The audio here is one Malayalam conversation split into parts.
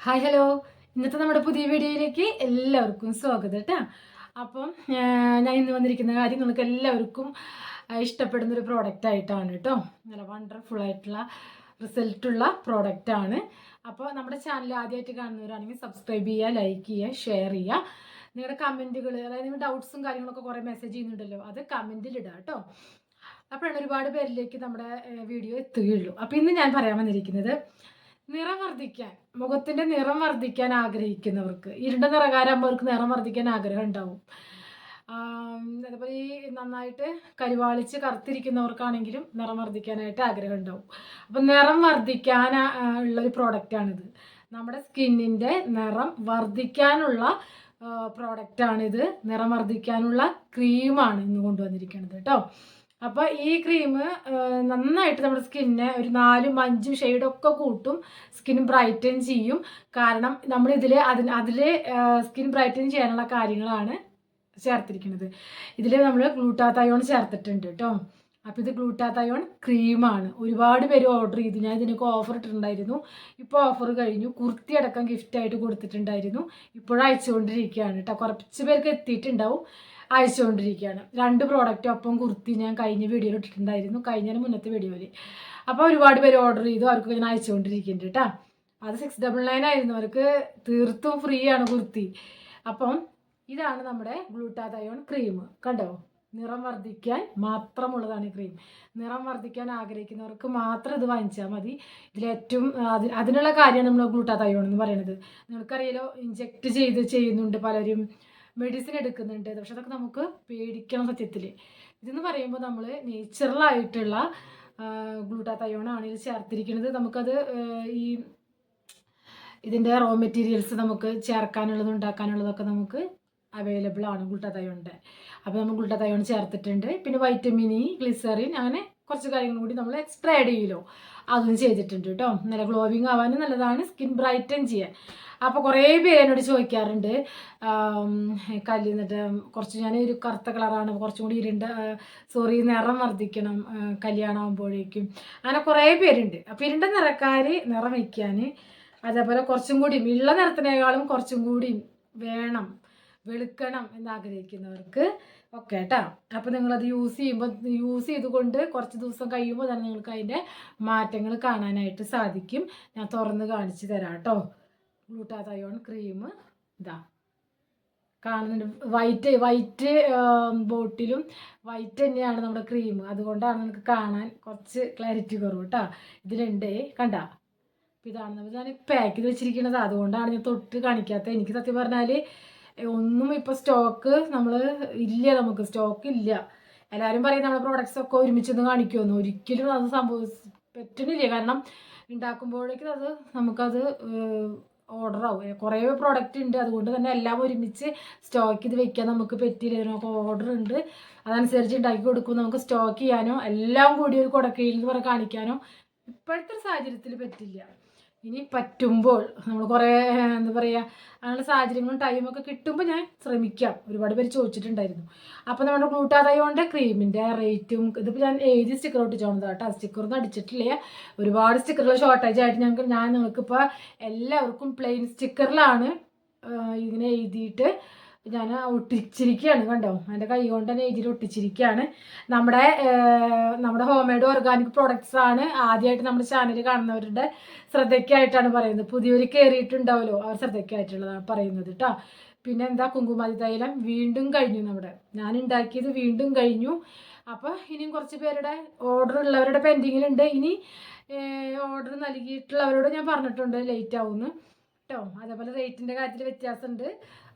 Hi hello. ഇന്നത്തെ നമ്മുടെ പുതിയ വീഡിയോയിലേക്ക് എല്ലാവർക്കും സ്വാഗതം കേട്ടോ. അപ്പം ഞാൻ ഇന്ന് വന്നിരിക്കുന്ന കാര്യം നിങ്ങൾക്ക് എല്ലാവർക്കും ഇഷ്ടപ്പെടുന്നൊരു പ്രോഡക്റ്റ് ആയിട്ടാണ് കേട്ടോ. നല്ല വണ്ടർഫുൾ ആയിട്ടുള്ള റിസൾട്ടുള്ള പ്രോഡക്റ്റാണ്. അപ്പോൾ നമ്മുടെ ചാനൽ ആദ്യമായിട്ട് കാണുന്നവരാണെങ്കിൽ സബ്സ്ക്രൈബ് ചെയ്യുക, ലൈക്ക് ചെയ്യുക, ഷെയർ ചെയ്യുക. നിങ്ങളുടെ കമൻറ്റുകൾ, അതായത് നിങ്ങളുടെ ഡൗട്ട്സും കാര്യങ്ങളൊക്കെ കുറേ മെസ്സേജ് ചെയ്യുന്നുണ്ടല്ലോ, അത് കമൻറ്റിൽ ഇടുക കേട്ടോ. അപ്പോഴാണ് ഒരുപാട് പേരിലേക്ക് നമ്മുടെ വീഡിയോ എത്തുകയുള്ളൂ. അപ്പോൾ ഇന്ന് ഞാൻ പറയാൻ വന്നിരിക്കുന്നത്, നിറം വർദ്ധിക്കാൻ, മുഖത്തിന്റെ നിറം വർദ്ധിക്കാൻ ആഗ്രഹിക്കുന്നവർക്ക്, ഇരുണ്ട നിറകാരാകുമ്പോൾ അവർക്ക് നിറം വർദ്ധിക്കാൻ ആഗ്രഹം ഉണ്ടാവും. അതുപോലെ ഈ നന്നായിട്ട് കരിവാളിച്ച് കറുത്തിരിക്കുന്നവർക്കാണെങ്കിലും നിറം വർദ്ധിക്കാനായിട്ട് ആഗ്രഹം ഉണ്ടാവും. അപ്പം നിറം വർദ്ധിക്കാൻ ഉള്ളൊരു പ്രോഡക്റ്റാണിത്. നമ്മുടെ സ്കിന്നിൻ്റെ നിറം വർദ്ധിക്കാനുള്ള പ്രോഡക്റ്റാണിത്. നിറം വർദ്ധിക്കാനുള്ള ക്രീമാണ് ഇന്ന് കൊണ്ടുവന്നിരിക്കുന്നത് കേട്ടോ. അപ്പോൾ ഈ ക്രീം നന്നായിട്ട് നമ്മുടെ സ്കിന്നെ ഒരു 4-5 ഷെയ്ഡൊക്കെ കൂട്ടും, സ്കിൻ ബ്രൈറ്റൻ ചെയ്യും. കാരണം നമ്മൾ അതിൽ സ്കിൻ ബ്രൈറ്റൻ ചെയ്യാനുള്ള കാര്യങ്ങളാണ് ചേർത്തിരിക്കുന്നത്. ഇതിൽ നമ്മൾ ഗ്ലൂട്ടാതയോൺ ചേർത്തിട്ടുണ്ട് കേട്ടോ. അപ്പോൾ ഇത് ഗ്ലൂട്ടാതയോൺ ക്രീമാണ്. ഒരുപാട് പേര് ഓർഡർ ചെയ്തു. ഞാൻ ഇതിനൊക്കെ ഓഫർ ഇട്ടിട്ടുണ്ടായിരുന്നു. ഇപ്പോൾ ഓഫർ കഴിഞ്ഞു. കുർത്തി അടക്കം ഗിഫ്റ്റായിട്ട് കൊടുത്തിട്ടുണ്ടായിരുന്നു. ഇപ്പോഴും അയച്ചുകൊണ്ടിരിക്കുകയാണ് കേട്ടോ. കുറച്ച് പേർക്ക് എത്തിയിട്ടുണ്ടാവും. അയച്ചുകൊണ്ടിരിക്കുകയാണ്. 2 പ്രോഡക്റ്റ് ഒപ്പം കുർത്തി ഞാൻ കഴിഞ്ഞ വീഡിയോയിൽ ഇട്ടിട്ടുണ്ടായിരുന്നു, മുന്നത്തെ വീഡിയോയിൽ. അപ്പോൾ ഒരുപാട് പേര് ഓർഡർ ചെയ്തു. അവർക്ക് ഞാൻ അയച്ചുകൊണ്ടിരിക്കുന്നുണ്ട് കേട്ടോ. അത് 699 ആയിരുന്നു. അവർക്ക് തീർത്തും ഫ്രീ ആണ് കുർത്തി. അപ്പം ഇതാണ് നമ്മുടെ ഗ്ലൂട്ടാതയോൺ ക്രീം. കണ്ടോ, നിറം വർദ്ധിക്കാൻ മാത്രമുള്ളതാണ് ഈ ക്രീം. നിറം വർദ്ധിക്കാൻ ആഗ്രഹിക്കുന്നവർക്ക് മാത്രം ഇത് വാങ്ങിച്ചാൽ മതി. ഇതിലേറ്റവും അതിനുള്ള കാര്യമാണ് നമ്മൾ ഗ്ലൂട്ടാതയോൺ എന്ന് പറയുന്നത്. നിങ്ങൾക്കറിയാലോ, ഇഞ്ചെക്റ്റ് ചെയ്യുന്നുണ്ട് പലരും, മെഡിസിൻ എടുക്കുന്നുണ്ട്. പക്ഷെ അതൊക്കെ നമുക്ക് പേടിക്കണം സത്യത്തിൽ. ഇതെന്ന് പറയുമ്പോൾ നമ്മൾ നേച്ചുറലായിട്ടുള്ള ഗ്ലൂട്ടാതയോണാണ് ഇത് ചേർത്തിരിക്കുന്നത്. നമുക്കത് ഇതിൻ്റെ റോ മെറ്റീരിയൽസ് നമുക്ക് ചേർക്കാനുള്ളതും ഉണ്ടാക്കാനുള്ളതൊക്കെ നമുക്ക് അവൈലബിൾ ആണ് ഗ്ലൂട്ടാതയോണിൻ്റെ. അപ്പോൾ നമ്മൾ ഗ്ലൂട്ടാതയോൺ ചേർത്തിട്ടുണ്ട്. പിന്നെ വൈറ്റമിൻ ഇ, ഗ്ലിസറിൻ, അങ്ങനെ കുറച്ച് കാര്യങ്ങൾ കൂടി നമ്മൾ എക്സ്ട്രാ ആഡ് ചെയ്യുമല്ലോ, അതും ചെയ്തിട്ടുണ്ട് കേട്ടോ. നല്ല ഗ്ലോവിങ് ആവാനും നല്ലതാണ്, സ്കിൻ ബ്രൈറ്റൻ ചെയ്യാൻ. അപ്പോൾ കുറേ പേര് എന്നോട് ചോദിക്കാറുണ്ട്, എന്നിട്ട് കുറച്ച് ഞാൻ ഒരു കറുത്ത കളറാണ്, കുറച്ചും കൂടി നിറം വർദ്ധിക്കണം കല്യാണം ആകുമ്പോഴേക്കും, അങ്ങനെ കുറേ പേരുണ്ട്. അപ്പോൾ ഇരുണ്ട നിറക്കാർ നിറം വയ്ക്കാൻ, അതേപോലെ കുറച്ചും കൂടി ഉള്ള നിറത്തിനേക്കാളും കുറച്ചും കൂടി വേണം, വെളുക്കണം എന്നാഗ്രഹിക്കുന്നവർക്ക് ഒക്കെ കേട്ടോ. അപ്പോൾ നിങ്ങളത് യൂസ് ചെയ്തുകൊണ്ട് കുറച്ച് ദിവസം കഴിയുമ്പോൾ തന്നെ നിങ്ങൾക്ക് അതിൻ്റെ മാറ്റങ്ങൾ കാണാനായിട്ട് സാധിക്കും. ഞാൻ തുറന്ന് കാണിച്ചു തരാം കേട്ടോ. ഗ്ലൂട്ടാതയോൺ ക്രീം ഇതാ കാണുന്നുണ്ട്. വൈറ്റ് ബോട്ടിലും വൈറ്റ് തന്നെയാണ് നമ്മുടെ ക്രീം. അതുകൊണ്ടാണ് നമുക്ക് കാണാൻ കുറച്ച് ക്ലാരിറ്റി കുറവ് കേട്ടോ. ഇതിലുണ്ട്, കണ്ട. അപ്പം ഇതാണ് ഞാൻ പാക്ക് ചെയ്ത് വെച്ചിരിക്കുന്നത്. അതുകൊണ്ടാണ് ഞാൻ തൊട്ട് കാണിക്കാത്തത്. എനിക്ക് സത്യം പറഞ്ഞാൽ ഒന്നും ഇപ്പോൾ സ്റ്റോക്ക് നമുക്ക് സ്റ്റോക്ക് ഇല്ല. എല്ലാവരും പറയും നമ്മുടെ പ്രോഡക്റ്റ്സ് ഒക്കെ ഒരുമിച്ചൊന്ന് കാണിക്കുമെന്ന്. ഒരിക്കലും അത് പറ്റുന്നില്ല. കാരണം ഉണ്ടാക്കുമ്പോഴേക്കും നമുക്കത് ഓർഡർ ആവും. കുറേ പ്രോഡക്റ്റ് ഉണ്ട്, അതുകൊണ്ട് തന്നെ എല്ലാം ഒരുമിച്ച് സ്റ്റോക്ക് ചെയ്ത് വെക്കാൻ നമുക്ക് പറ്റില്ല. നമുക്ക് ഓർഡർ ഉണ്ട്, അതനുസരിച്ച് ഉണ്ടാക്കി കൊടുക്കും. നമുക്ക് സ്റ്റോക്ക് ചെയ്യാനോ എല്ലാം കൂടി ഒരു കുടക്കയിൽ എന്ന് പറഞ്ഞ് കാണിക്കാനോ ഇപ്പോഴത്തെ സാഹചര്യത്തിൽ പറ്റില്ല. ഇനി പറ്റുമ്പോൾ നമ്മൾ കുറേ എന്താ പറയുക, അങ്ങനെയുള്ള സാഹചര്യങ്ങളും ടൈമൊക്കെ കിട്ടുമ്പോൾ ഞാൻ ശ്രമിക്കാം. ഒരുപാട് പേര് ചോദിച്ചിട്ടുണ്ടായിരുന്നു. അപ്പോൾ നമ്മുടെ ഗ്ലൂട്ടാതയോണിൻ്റെ ക്രീമിൻ്റെ റേറ്റും ഇതിപ്പോൾ ഞാൻ എഴുതി സ്റ്റിക്കർ ഒട്ടിച്ചോണത് കേട്ടോ. സ്റ്റിക്കറൊന്നും അടിച്ചിട്ടില്ല. ഒരുപാട് സ്റ്റിക്കറുകൾ ഷോർട്ടേജ് ആയിട്ട് ഞാൻ നിങ്ങൾക്കിപ്പോൾ എല്ലാവർക്കും പ്ലെയിൻ സ്റ്റിക്കറിലാണ് ഇങ്ങനെ എഴുതിയിട്ട് ഞാൻ ഒട്ടിച്ചിരിക്കുകയാണ്. കണ്ടോ, എൻ്റെ കൈ കൊണ്ട് തന്നെ എഴുതിയിട്ട് ഒട്ടിച്ചിരിക്കുകയാണ്. നമ്മുടെ ഹോം മെയ്ഡ് ഓർഗാനിക് പ്രോഡക്റ്റ്സ് ആണ്. ആദ്യമായിട്ട് നമ്മുടെ ചാനൽ കാണുന്നവരുടെ ശ്രദ്ധയ്ക്കായിട്ടാണ് പറയുന്നത്. പുതിയവർ കയറിയിട്ടുണ്ടാവുമല്ലോ, അവർ ശ്രദ്ധയ്ക്കായിട്ടുള്ളതാണ് പറയുന്നത് കേട്ടോ. പിന്നെ എന്താ, കുങ്കുമാതി തൈലം വീണ്ടും കഴിഞ്ഞു. ഞാൻ ഉണ്ടാക്കിയത് വീണ്ടും കഴിഞ്ഞു. അപ്പോൾ ഇനിയും കുറച്ച് പേരുടെ ഓർഡർ ഉള്ളവരുടെ പെൻഡിങ്ങിലുണ്ട്. ഇനി ഓർഡർ നൽകിയിട്ടുള്ളവരോട് ഞാൻ പറഞ്ഞിട്ടുണ്ട് ലേറ്റ് ആവുമെന്ന് കേട്ടോ. അതേപോലെ റേറ്റിൻ്റെ കാര്യത്തിൽ വ്യത്യാസമുണ്ട്.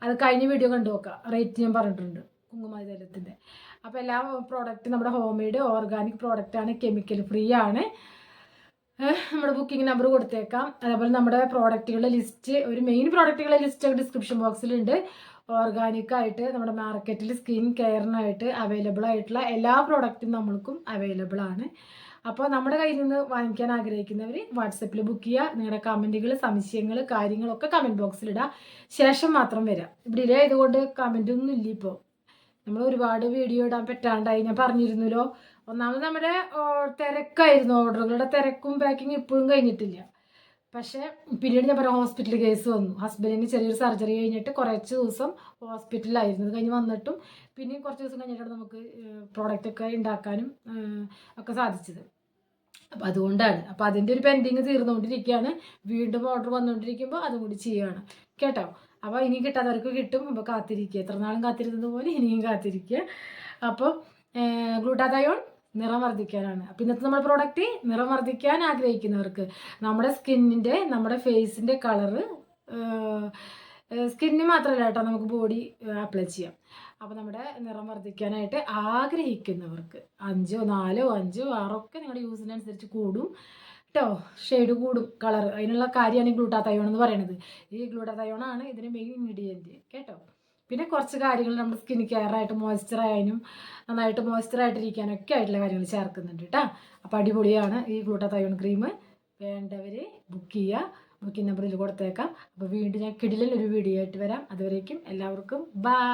അത് കഴിഞ്ഞ വീഡിയോ കണ്ടു നോക്കാം. റേറ്റ് ഞാൻ പറഞ്ഞിട്ടുണ്ട് കുങ്കുമാതി തൈലത്തിൻ്റെ. അപ്പോൾ എല്ലാ പ്രോഡക്റ്റും നമ്മുടെ ഹോം മെയ്ഡ് ഓർഗാനിക് പ്രോഡക്റ്റാണ്, കെമിക്കൽ ഫ്രീ ആണ്. നമ്മുടെ ബുക്കിംഗ് നമ്പർ കൊടുത്തേക്കാം. അതേപോലെ നമ്മുടെ പ്രോഡക്റ്റുകളുടെ ലിസ്റ്റ്, ഒരു മെയിൻ പ്രോഡക്റ്റുകളുടെ ലിസ്റ്റ് ഡിസ്ക്രിപ്ഷൻ ബോക്സിലുണ്ട്. ഓർഗാനിക്കായിട്ട് നമ്മുടെ മാർക്കറ്റിൽ സ്കിൻ കെയറിനായിട്ട് അവൈലബിൾ ആയിട്ടുള്ള എല്ലാ പ്രോഡക്റ്റും നമ്മൾക്കും അവൈലബിൾ ആണ്. അപ്പോൾ നമ്മുടെ കയ്യിൽ നിന്ന് വാങ്ങിക്കാൻ ആഗ്രഹിക്കുന്നവർ വാട്സപ്പിൽ ബുക്ക് ചെയ്യുക. നിങ്ങളുടെ കമൻറ്റുകൾ, സംശയങ്ങൾ, കാര്യങ്ങളൊക്കെ കമൻറ്റ് ബോക്സിലിടുക. ശേഷം മാത്രം വരാം. ഇവിടെ ഇല്ല, ഇതുകൊണ്ട് കമൻറ്റൊന്നും ഇല്ല. ഇപ്പോൾ നമ്മൾ ഒരുപാട് വീഡിയോ ഇടാൻ പറ്റാണ്ടായി, ഞാൻ പറഞ്ഞിരുന്നല്ലോ. ഒന്നാമത് നമ്മുടെ തിരക്കായിരുന്നു, ഓർഡറുകളുടെ തിരക്കും പാക്കിങ് ഇപ്പോഴും കഴിഞ്ഞിട്ടില്ല. പക്ഷേ പിന്നീട് ഞാൻ പറയാം ഹോസ്പിറ്റൽ കേസ് വന്നു. ഹസ്ബൻഡിന് ചെറിയൊരു സർജറി കഴിഞ്ഞിട്ട് കുറച്ച് ദിവസം ഹോസ്പിറ്റലിലായിരുന്നു. അത് കഴിഞ്ഞ് വന്നിട്ടും പിന്നെയും കുറച്ച് ദിവസം കഴിഞ്ഞിട്ടാണ് നമുക്ക് പ്രോഡക്റ്റൊക്കെ ഉണ്ടാക്കാനും ഒക്കെ സാധിച്ചത്. അപ്പം അതുകൊണ്ടാണ്. അപ്പം അതിൻ്റെ ഒരു പെൻഡിങ് തീർന്നുകൊണ്ടിരിക്കുകയാണ്. വീണ്ടും ഓർഡർ വന്നുകൊണ്ടിരിക്കുമ്പോൾ അതും കൂടി ചെയ്യുകയാണ് കേട്ടോ. അപ്പോൾ ഇനി കിട്ടാത്തവർക്ക് കിട്ടും. അപ്പോൾ കാത്തിരിക്കുക, എത്ര നാളും കാത്തിരുന്നത് പോലെ ഇനിയും കാത്തിരിക്കുക. അപ്പോൾ ഗ്ലൂട്ടാതയോൺ നിറം വർദ്ധിക്കാനാണ്. അപ്പം ഇന്നത്തെ നമ്മുടെ പ്രോഡക്റ്റ് നിറം വർദ്ധിക്കാൻ ആഗ്രഹിക്കുന്നവർക്ക്, നമ്മുടെ സ്കിന്നിൻ്റെ, നമ്മുടെ ഫേസിൻ്റെ കളറ് സ്കിന്നിന് മാത്രമല്ല കേട്ടോ, നമുക്ക് ബോഡി അപ്ലൈ ചെയ്യാം. അപ്പോൾ നമ്മുടെ നിറം വർദ്ധിക്കാനായിട്ട് ആഗ്രഹിക്കുന്നവർക്ക് 5, 4, 5, 6 ഒക്കെ നിങ്ങളുടെ യൂസിനനുസരിച്ച് കൂടും കേട്ടോ, ഷെയ്ഡ് കൂടും കളർ. അതിനുള്ള കാര്യമാണ് ഈ ഗ്ലൂട്ടാതയോൺ എന്ന് പറയുന്നത്. ഈ ഗ്ലൂട്ടാതയോണാണ് ഇതിന് മെയിൻ ഇൻഗ്രീഡിയൻറ്റ് കേട്ടോ. പിന്നെ കുറച്ച് കാര്യങ്ങൾ നമ്മുടെ സ്കിൻ കെയർ ആയിട്ട് മോയ്സ്ചർ ആയാലും നന്നായിട്ട് മോയ്സ്ചർ ആയിട്ടിരിക്കാനൊക്കെ ആയിട്ടുള്ള കാര്യങ്ങൾ ചേർക്കുന്നുണ്ട് കേട്ടോ. അപ്പോൾ അടിപൊളിയാണ് ഈ ഗ്ലൂട്ടാതയോൺ ക്രീം. വേണ്ടവർ ബുക്ക് ചെയ്യുക. ബുക്കിംഗ് നമ്പറിൽ കൊടുത്തേക്കാം. അപ്പോൾ വീണ്ടും ഞാൻ കിടിലൻ ഒരു വീഡിയോ ആയിട്ട് വരാം. അതുവരേക്കും എല്ലാവർക്കും ബൈ.